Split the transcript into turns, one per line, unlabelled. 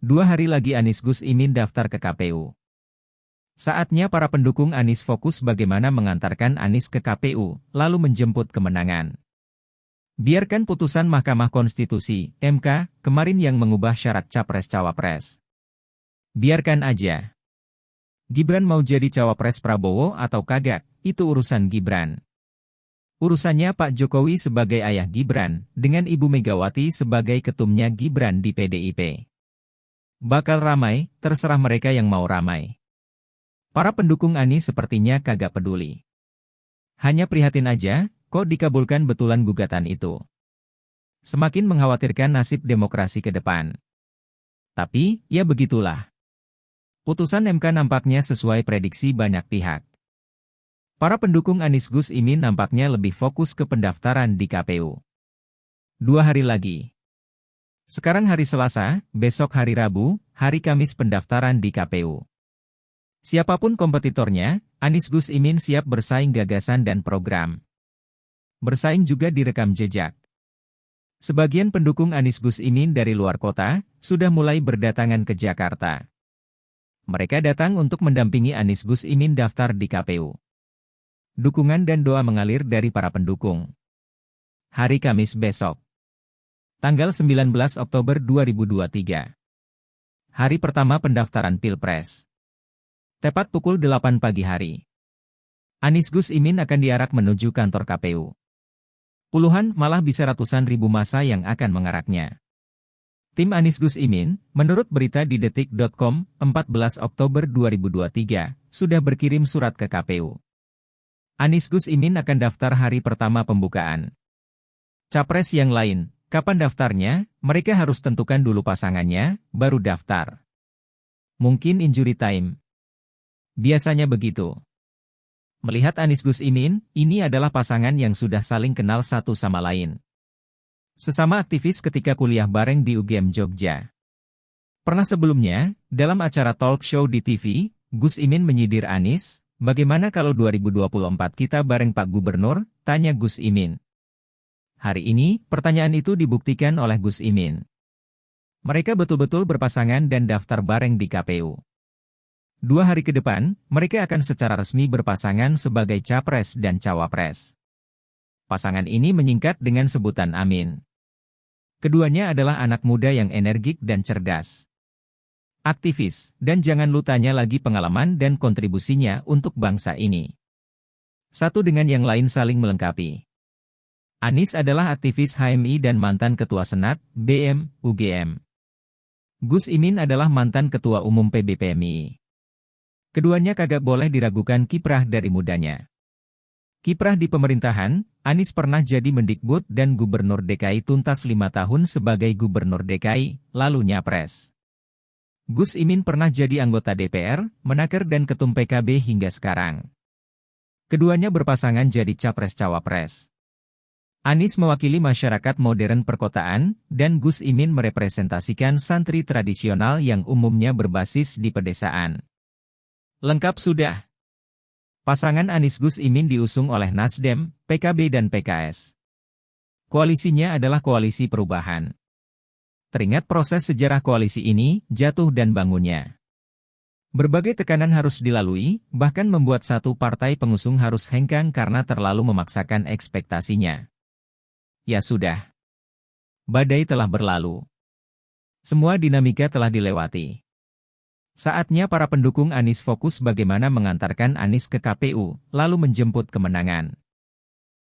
2 hari lagi Anies Gus Imin daftar ke KPU. Saatnya para pendukung Anies fokus bagaimana mengantarkan Anies ke KPU, lalu menjemput kemenangan. Biarkan putusan Mahkamah Konstitusi, MK, kemarin yang mengubah syarat Capres-Cawapres. Biarkan aja. Gibran mau jadi Cawapres Prabowo atau kagak, itu urusan Gibran. Urusannya Pak Jokowi sebagai ayah Gibran, dengan Ibu Megawati sebagai ketumnya Gibran di PDIP. Bakal ramai, terserah mereka yang mau ramai. Para pendukung Anies sepertinya kagak peduli. Hanya prihatin aja, kok dikabulkan betulan gugatan itu. Semakin mengkhawatirkan nasib demokrasi ke depan. Tapi, ya begitulah. Putusan MK nampaknya sesuai prediksi banyak pihak. Para pendukung Anies Gus Imin nampaknya lebih fokus ke pendaftaran di KPU. 2 hari lagi. Sekarang hari Selasa, besok hari Rabu, hari Kamis pendaftaran di KPU. Siapapun kompetitornya, Anies Gus Imin siap bersaing gagasan dan program. Bersaing juga di rekam jejak. Sebagian pendukung Anies Gus Imin dari luar kota, sudah mulai berdatangan ke Jakarta. Mereka datang untuk mendampingi Anies Gus Imin daftar di KPU. Dukungan dan doa mengalir dari para pendukung. Hari Kamis besok. Tanggal 19 Oktober 2023. Hari pertama pendaftaran Pilpres. Tepat pukul 8 pagi hari. Anies Gus Imin akan diarak menuju kantor KPU. Puluhan, malah bisa ratusan ribu massa yang akan mengaraknya. Tim Anies Gus Imin, menurut berita di detik.com, 14 Oktober 2023, sudah berkirim surat ke KPU. Anies Gus Imin akan daftar hari pertama pembukaan. Capres yang lain, kapan daftarnya, mereka harus tentukan dulu pasangannya, baru daftar. Mungkin injury time. Biasanya begitu. Melihat Anies Gus Imin, ini adalah pasangan yang sudah saling kenal satu sama lain. Sesama aktivis ketika kuliah bareng di UGM Jogja. Pernah sebelumnya, dalam acara talk show di TV, Gus Imin menyindir Anies, bagaimana kalau 2024 kita bareng Pak Gubernur, tanya Gus Imin. Hari ini, pertanyaan itu dibuktikan oleh Gus Imin. Mereka betul-betul berpasangan dan daftar bareng di KPU. 2 hari ke depan, mereka akan secara resmi berpasangan sebagai Capres dan Cawapres. Pasangan ini menyingkat dengan sebutan Amin. Keduanya adalah anak muda yang energik dan cerdas. Aktivis, dan jangan lu tanya lagi pengalaman dan kontribusinya untuk bangsa ini. Satu dengan yang lain saling melengkapi. Anies adalah aktivis HMI dan mantan Ketua Senat, BM, UGM. Gus Imin adalah mantan Ketua Umum PBPMI. Keduanya kagak boleh diragukan kiprah dari mudanya. Kiprah di pemerintahan, Anies pernah jadi Mendikbud dan Gubernur DKI tuntas 5 tahun sebagai Gubernur DKI, lalu nyapres. Gus Imin pernah jadi anggota DPR, Menaker dan Ketum PKB hingga sekarang. Keduanya berpasangan jadi Capres-Cawapres. Anies mewakili masyarakat modern perkotaan, dan Gus Imin merepresentasikan santri tradisional yang umumnya berbasis di pedesaan. Lengkap sudah. Pasangan Anies Gus Imin diusung oleh Nasdem, PKB dan PKS. Koalisinya adalah Koalisi Perubahan. Teringat proses sejarah koalisi ini, jatuh dan bangunnya. Berbagai tekanan harus dilalui, bahkan membuat satu partai pengusung harus hengkang karena terlalu memaksakan ekspektasinya. Ya sudah. Badai telah berlalu. Semua dinamika telah dilewati. Saatnya para pendukung Anies fokus bagaimana mengantarkan Anies ke KPU, lalu menjemput kemenangan.